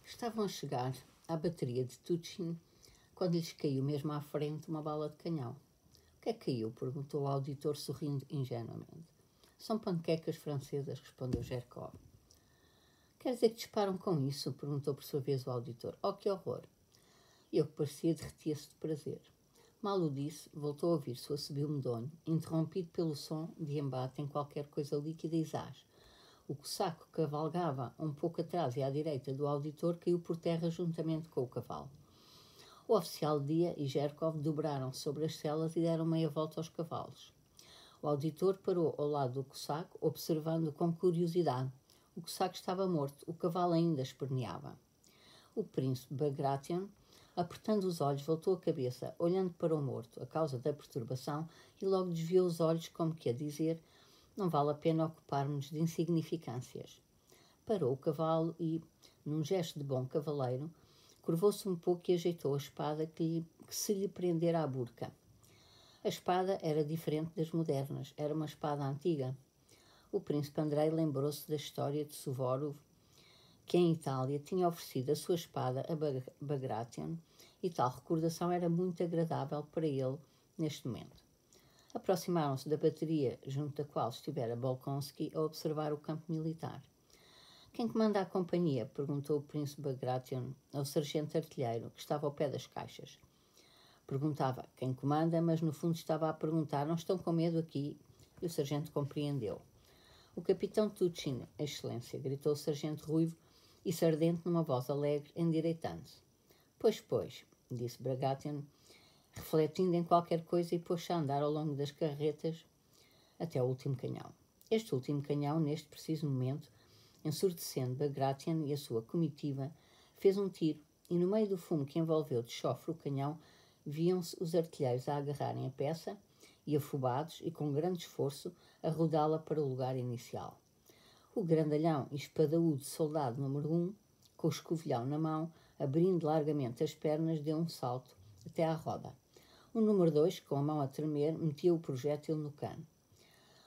Estavam a chegar à bateria de Tuchin quando lhes caiu mesmo à frente uma bala de canhão. O que é que caiu? Perguntou o auditor, sorrindo ingenuamente. São panquecas francesas, respondeu Jerkov. Quer dizer que disparam com isso? Perguntou por sua vez o auditor. Oh, que horror! Eu, que parecia, derretia-se de prazer. Mal o disse, voltou a ouvir-se o assobio medonho, interrompido pelo som de embate em qualquer coisa líquida e zás. O cossaco que cavalgava um pouco atrás e à direita do auditor caiu por terra juntamente com o cavalo. O oficial Dia e Jerkov dobraram-se sobre as celas e deram meia volta aos cavalos. O auditor parou ao lado do cossaco, observando com curiosidade. O cossaco estava morto, o cavalo ainda esperneava. O príncipe Bagration, apertando os olhos, voltou a cabeça, olhando para o morto, a causa da perturbação, e logo desviou os olhos, como que a dizer: não vale a pena ocupar-nos de insignificâncias. Parou o cavalo e, num gesto de bom cavaleiro, curvou-se um pouco e ajeitou a espada que se lhe prendera à burca. A espada era diferente das modernas, era uma espada antiga. O príncipe Andrei lembrou-se da história de Suvorov, que em Itália tinha oferecido a sua espada a Bagration, e tal recordação era muito agradável para ele neste momento. Aproximaram-se da bateria junto da qual estivera Bolkonsky a observar o campo militar. Quem comanda a companhia? Perguntou o príncipe Bagration ao sargento artilheiro, que estava ao pé das caixas. Perguntava quem comanda, mas no fundo estava a perguntar: não estão com medo aqui? E o sargento compreendeu. O capitão Tuchin, excelência, gritou o sargento ruivo e sardente numa voz alegre, endireitando-se. Pois, disse Bagration, refletindo em qualquer coisa, e pôs-se a andar ao longo das carretas até o último canhão. Este último canhão, neste preciso momento, ensurdecendo Bagration e a sua comitiva, fez um tiro, e no meio do fumo que envolveu de chofre o canhão, viam-se os artilheiros a agarrarem a peça e, afobados e com grande esforço, a rodá-la para o lugar inicial. O grandalhão e espadaúdo soldado número 1, com o escovilhão na mão, abrindo largamente as pernas, deu um salto até à roda. O número 2, com a mão a tremer, metia o projétil no cano.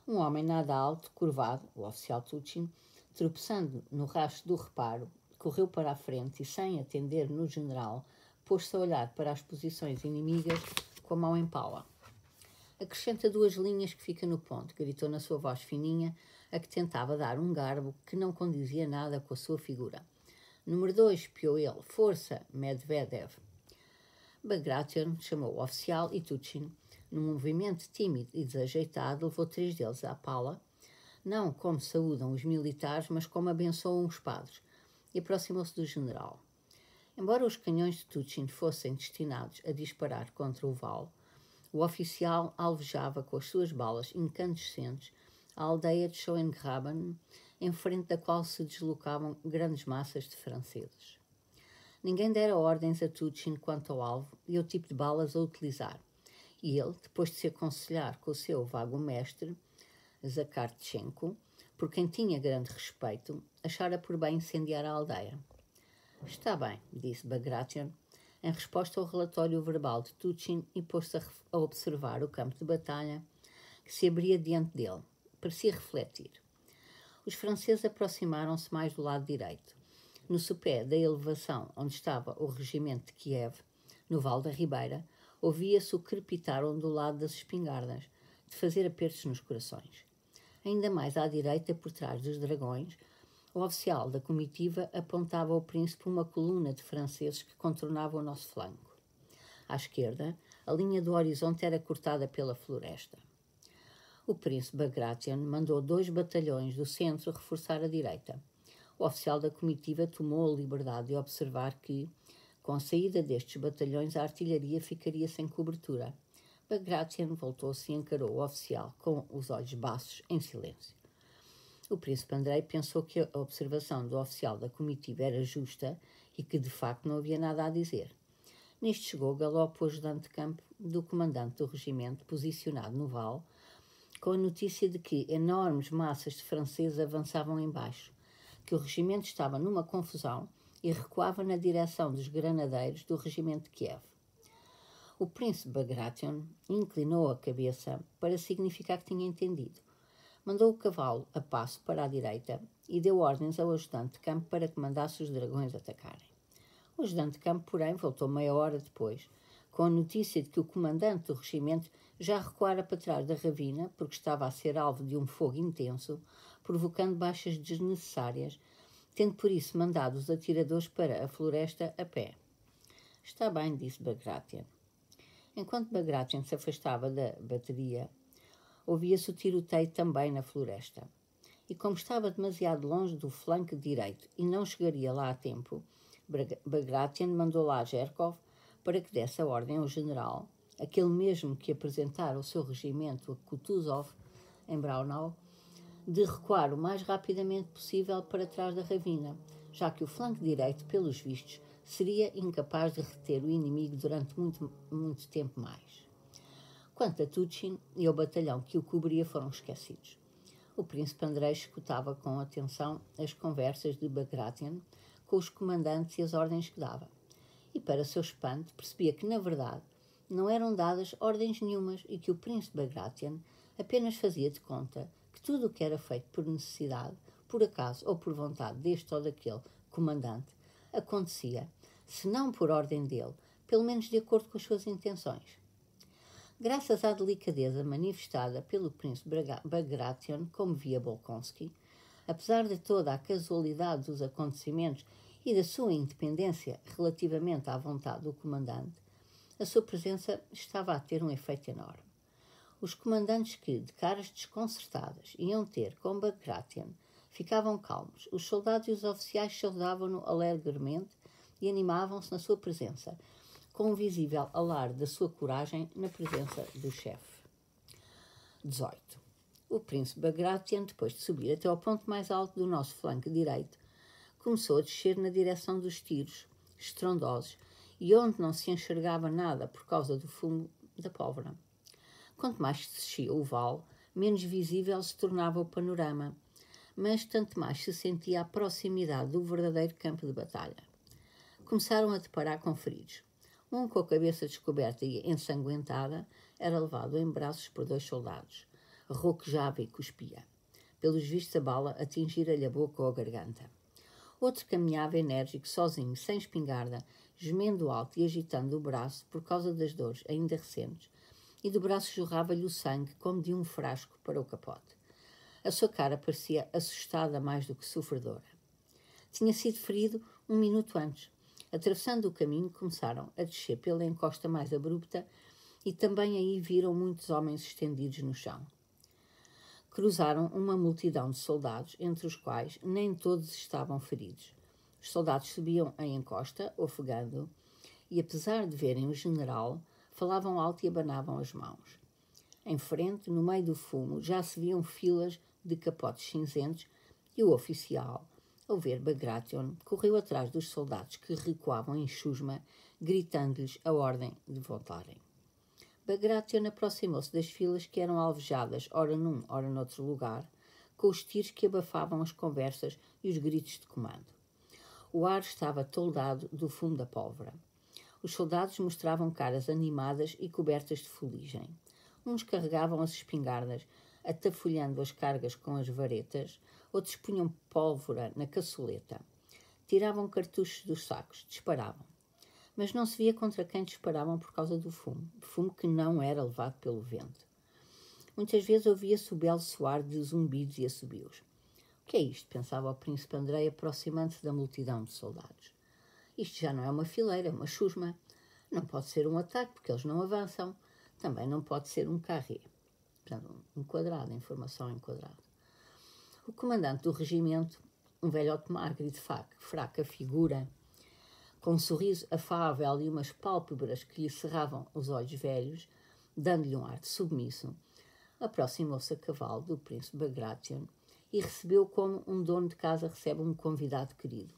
Um homem nada alto, curvado, o oficial Tuchin, tropeçando no rastro do reparo, correu para a frente e, sem atender no general, pôs-se a olhar para as posições inimigas com a mão em pala. Acrescenta 2 linhas que fica no ponto, gritou na sua voz fininha, a que tentava dar um garbo que não condizia nada com a sua figura. Número 2, piou ele. Força, Medvedev. Bagration chamou o oficial e Tuchin, num movimento tímido e desajeitado, levou 3 deles à pala, não como saúdam os militares, mas como abençoam os padres, e aproximou-se do general. Embora os canhões de Tuchin fossem destinados a disparar contra o vale, o oficial alvejava com as suas balas incandescentes a aldeia de Schoengraben, em frente da qual se deslocavam grandes massas de franceses. Ninguém dera ordens a Tuchin quanto ao alvo e ao tipo de balas a utilizar, e ele, depois de se aconselhar com o seu vago mestre, Zakhartchenko, por quem tinha grande respeito, achara por bem incendiar a aldeia. Está bem, disse Bagration, em resposta ao relatório verbal de Tuchin, e pôs-se a observar o campo de batalha que se abria diante dele. Parecia refletir. Os franceses aproximaram-se mais do lado direito. No sopé da elevação onde estava o regimento de Kiev, no Vale da Ribeira, ouvia-se o crepitar ondulado das espingardas, de fazer apertos nos corações. Ainda mais à direita, por trás dos dragões, o oficial da comitiva apontava ao príncipe uma coluna de franceses que contornava o nosso flanco. À esquerda, a linha do horizonte era cortada pela floresta. O príncipe Bagration mandou 2 batalhões do centro reforçar a direita. O oficial da comitiva tomou a liberdade de observar que, com a saída destes batalhões, a artilharia ficaria sem cobertura. Bagration voltou-se e encarou o oficial com os olhos baços, em silêncio. O príncipe Andrei pensou que a observação do oficial da comitiva era justa e que, de facto, não havia nada a dizer. Nisto chegou galope o ajudante de campo do comandante do regimento, posicionado no vale, com a notícia de que enormes massas de franceses avançavam embaixo, que o regimento estava numa confusão e recuava na direção dos granadeiros do regimento de Kiev. O príncipe Bagration inclinou a cabeça para significar que tinha entendido. Mandou o cavalo a passo para a direita e deu ordens ao ajudante de campo para que mandasse os dragões atacarem. O ajudante de campo, porém, voltou meia hora depois, com a notícia de que o comandante do regimento já recuara para trás da ravina porque estava a ser alvo de um fogo intenso, provocando baixas desnecessárias, tendo por isso mandado os atiradores para a floresta a pé. Está bem, disse Bagration. Enquanto Bagration se afastava da bateria, ouvia-se o tiroteio também na floresta. E como estava demasiado longe do flanco direito e não chegaria lá a tempo, Bagration mandou lá Zherkov para que desse a ordem ao general, aquele mesmo que apresentara o seu regimento a Kutuzov, em Braunau, de recuar o mais rapidamente possível para trás da ravina, já que o flanco direito, pelos vistos, seria incapaz de reter o inimigo durante muito tempo mais. Quanto a Tuchin e ao batalhão que o cobria foram esquecidos. O príncipe Andrei escutava com atenção as conversas de Bagration com os comandantes e as ordens que dava. E, para seu espanto, percebia que, na verdade, não eram dadas ordens nenhumas e que o príncipe Bagration apenas fazia de conta que tudo o que era feito por necessidade, por acaso ou por vontade deste ou daquele comandante, acontecia, se não por ordem dele, pelo menos de acordo com as suas intenções. Graças à delicadeza manifestada pelo príncipe Bagration, como via Bolkonsky, apesar de toda a casualidade dos acontecimentos e da sua independência relativamente à vontade do comandante, a sua presença estava a ter um efeito enorme. Os comandantes que, de caras desconcertadas, iam ter com Bagration, ficavam calmos. Os soldados e os oficiais saudavam-no alegremente e animavam-se na sua presença, com um visível alarde da sua coragem na presença do chefe. 18. O príncipe Bagration, depois de subir até ao ponto mais alto do nosso flanco direito, começou a descer na direção dos tiros, estrondosos, e onde não se enxergava nada por causa do fumo da pólvora. Quanto mais se descia o vale, menos visível se tornava o panorama, mas tanto mais se sentia a proximidade do verdadeiro campo de batalha. Começaram a deparar com feridos. Um com a cabeça descoberta e ensanguentada era levado em braços por 2 soldados. Roquejava e cuspia. Pelos vistos, a bala atingira-lhe a boca ou a garganta. Outro caminhava enérgico, sozinho, sem espingarda, gemendo alto e agitando o braço por causa das dores ainda recentes, e do braço jorrava-lhe o sangue como de um frasco para o capote. A sua cara parecia assustada mais do que sofredora. Tinha sido ferido 1 minuto antes. Atravessando o caminho, começaram a descer pela encosta mais abrupta e também aí viram muitos homens estendidos no chão. Cruzaram uma multidão de soldados, entre os quais nem todos estavam feridos. Os soldados subiam a encosta, ofegando, e apesar de verem o general, falavam alto e abanavam as mãos. Em frente, no meio do fumo, já se viam filas de capotes cinzentos e o oficial, ao ver Bagration, correu atrás dos soldados que recuavam em chusma, gritando-lhes a ordem de voltarem. Bagration aproximou-se das filas que eram alvejadas, ora num, ora noutro lugar, com os tiros que abafavam as conversas e os gritos de comando. O ar estava toldado do fumo da pólvora. Os soldados mostravam caras animadas e cobertas de fuligem. Uns carregavam as espingardas, atafolhando as cargas com as varetas, outros punham pólvora na caçoleta. Tiravam cartuchos dos sacos, disparavam. Mas não se via contra quem disparavam por causa do fumo que não era levado pelo vento. Muitas vezes ouvia-se o belo soar de zumbidos e assobios. O que é isto? Pensava o príncipe Andrei, aproximando-se da multidão de soldados. Isto já não é uma fileira, é uma chusma. Não pode ser um ataque, porque eles não avançam. Também não pode ser um carré. Portanto, um quadrado, informação em quadrado. O comandante do regimento, um velhote magro e de fraca figura, com um sorriso afável e umas pálpebras que lhe cerravam os olhos velhos, dando-lhe um ar de submisso, aproximou-se a cavalo do príncipe Bagration e recebeu como um dono de casa recebe um convidado querido.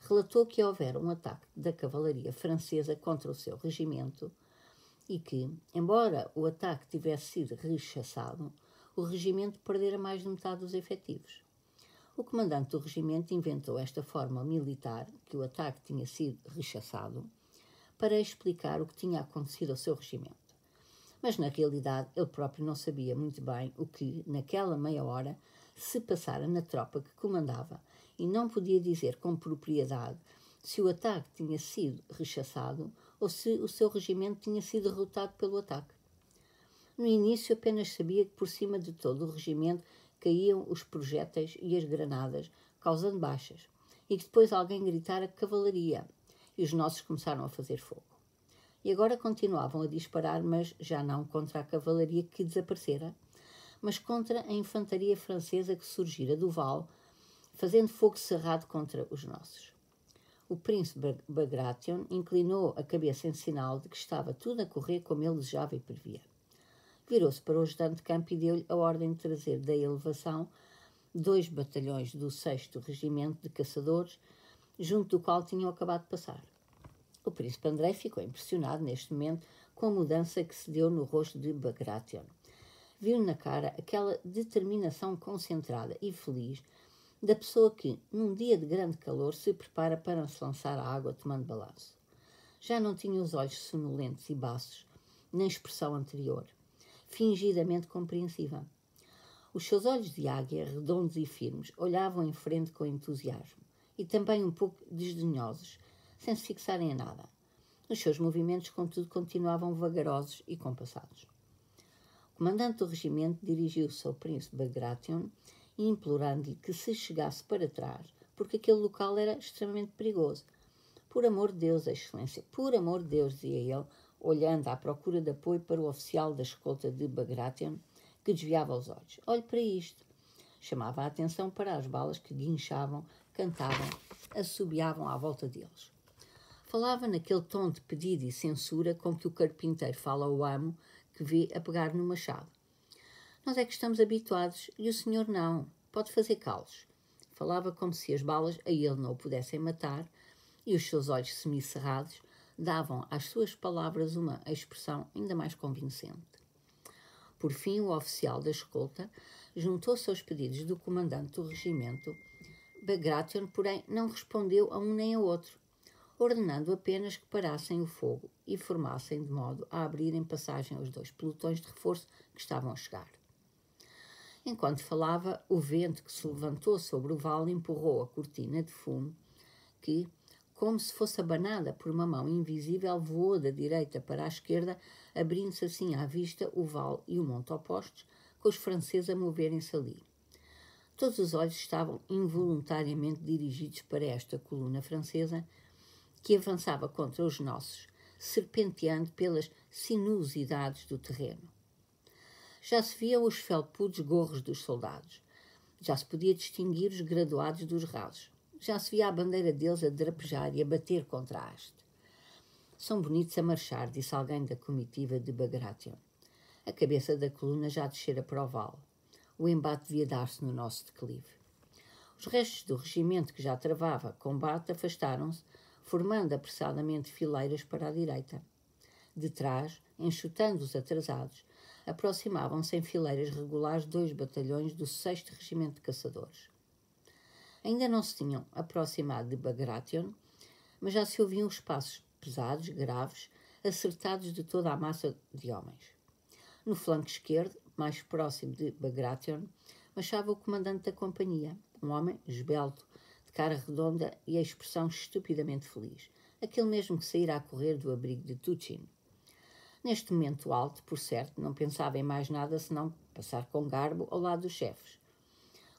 Relatou que houvera um ataque da cavalaria francesa contra o seu regimento e que, embora o ataque tivesse sido rechaçado, o regimento perdera mais de metade dos efetivos. O comandante do regimento inventou esta forma militar, que o ataque tinha sido rechaçado, para explicar o que tinha acontecido ao seu regimento. Mas, na realidade, ele próprio não sabia muito bem o que, naquela meia hora, se passara na tropa que comandava e não podia dizer com propriedade se o ataque tinha sido rechaçado ou se o seu regimento tinha sido derrotado pelo ataque. No início apenas sabia que por cima de todo o regimento caíam os projéteis e as granadas, causando baixas, e que depois alguém gritara cavalaria, e os nossos começaram a fazer fogo. E agora continuavam a disparar, mas já não contra a cavalaria que desaparecera, mas contra a infantaria francesa que surgira do vale, fazendo fogo cerrado contra os nossos. O príncipe Bagration inclinou a cabeça em sinal de que estava tudo a correr como ele desejava e previa. Virou-se para o ajudante de campo e deu-lhe a ordem de trazer da elevação 2 batalhões do 6º Regimento de Caçadores, junto do qual tinham acabado de passar. O príncipe André ficou impressionado neste momento com a mudança que se deu no rosto de Bagration. Viu na cara aquela determinação concentrada e feliz da pessoa que, num dia de grande calor, se prepara para se lançar à água tomando balanço. Já não tinha os olhos sonolentos e baços, nem expressão anterior, fingidamente compreensiva. Os seus olhos de águia, redondos e firmes, olhavam em frente com entusiasmo e também um pouco desdenhosos, sem se fixarem em nada. Os seus movimentos, contudo, continuavam vagarosos e compassados. O comandante do regimento dirigiu-se ao príncipe Bagration, implorando-lhe que se chegasse para trás, porque aquele local era extremamente perigoso. Por amor de Deus, Excelência, por amor de Deus, dizia ele, olhando à procura de apoio para o oficial da escolta de Bagration, que desviava os olhos. Olhe para isto. Chamava a atenção para as balas que guinchavam, cantavam, assobiavam à volta deles. Falava naquele tom de pedido e censura com que o carpinteiro fala ao amo que vê a pegar no machado. Nós é que estamos habituados e o senhor não. Pode fazer calos. Falava como se as balas a ele não o pudessem matar e os seus olhos semicerrados davam às suas palavras uma expressão ainda mais convincente. Por fim, o oficial da escolta juntou-se aos pedidos do comandante do regimento. Bagration, porém, não respondeu a um nem a outro, ordenando apenas que parassem o fogo e formassem de modo a abrirem passagem aos 2 pelotões de reforço que estavam a chegar. Enquanto falava, o vento que se levantou sobre o vale empurrou a cortina de fumo que, como se fosse abanada por uma mão invisível, voou da direita para a esquerda, abrindo-se assim à vista o vale e o monte opostos, com os franceses a moverem-se ali. Todos os olhos estavam involuntariamente dirigidos para esta coluna francesa, que avançava contra os nossos, serpenteando pelas sinuosidades do terreno. Já se viam os felpudos gorros dos soldados. Já se podia distinguir os graduados dos rasos. Já se via a bandeira deles a drapejar e a bater contra a haste. São bonitos a marchar, disse alguém da comitiva de Bagration. A cabeça da coluna já descera para o vale. O embate devia dar-se no nosso declive. Os restos do regimento que já travava combate afastaram-se, formando apressadamente fileiras para a direita. De trás, enxutando os atrasados, aproximavam-se em fileiras regulares 2 batalhões do 6º Regimento de Caçadores. Ainda não se tinham aproximado de Bagration, mas já se ouviam os passos pesados, graves, acertados de toda a massa de homens. No flanco esquerdo, mais próximo de Bagration, marchava o comandante da companhia, um homem esbelto, de cara redonda e a expressão estupidamente feliz, aquele mesmo que saíra a correr do abrigo de Tuchin. Neste momento alto, por certo, não pensava em mais nada senão passar com garbo ao lado dos chefes.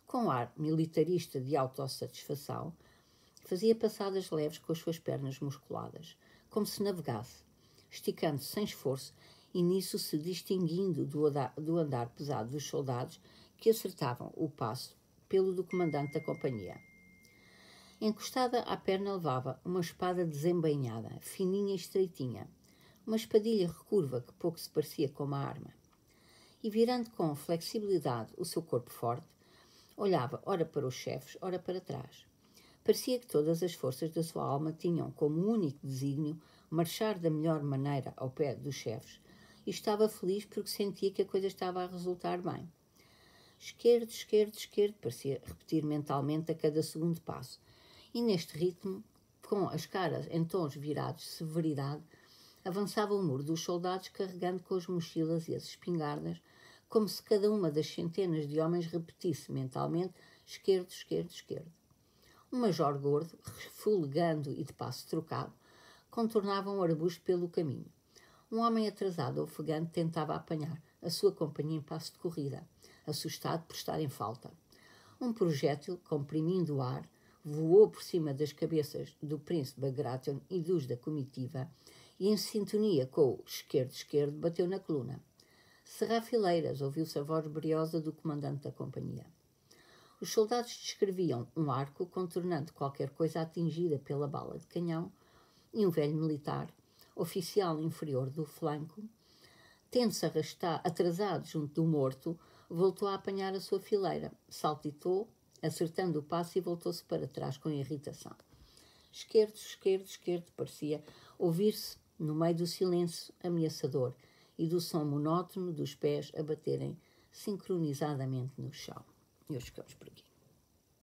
Com ar militarista de autossatisfação, fazia passadas leves com as suas pernas musculadas, como se navegasse, esticando-se sem esforço e nisso se distinguindo do andar pesado dos soldados que acertavam o passo pelo do comandante da companhia. Encostada à perna levava uma espada desembainhada, fininha e estreitinha, uma espadilha recurva que pouco se parecia com uma arma. E virando com flexibilidade o seu corpo forte, olhava ora para os chefes, ora para trás. Parecia que todas as forças da sua alma tinham como único desígnio marchar da melhor maneira ao pé dos chefes e estava feliz porque sentia que a coisa estava a resultar bem. Esquerdo, esquerdo, esquerdo, parecia repetir mentalmente a cada segundo passo. E neste ritmo, com as caras em tons virados de severidade, avançava o muro dos soldados carregando com as mochilas e as espingardas, como se cada uma das centenas de homens repetisse mentalmente esquerdo, esquerdo, esquerdo. Um major gordo, refulegando e de passo trocado, contornava um arbusto pelo caminho. Um homem atrasado, ofegante, tentava apanhar a sua companhia em passo de corrida, assustado por estar em falta. Um projétil, comprimindo o ar, voou por cima das cabeças do príncipe Bagration e dos da comitiva e, em sintonia com o esquerdo, bateu na coluna. Cerrar fileiras, ouviu-se a voz briosa do comandante da companhia. Os soldados descreviam um arco contornando qualquer coisa atingida pela bala de canhão e um velho militar, oficial inferior do flanco, tendo-se atrasado junto do morto, voltou a apanhar a sua fileira, saltitou, acertando o passo e voltou-se para trás com irritação. Esquerdo, parecia ouvir-se no meio do silêncio ameaçador e do som monótono dos pés a baterem sincronizadamente no chão. E hoje ficamos por aqui.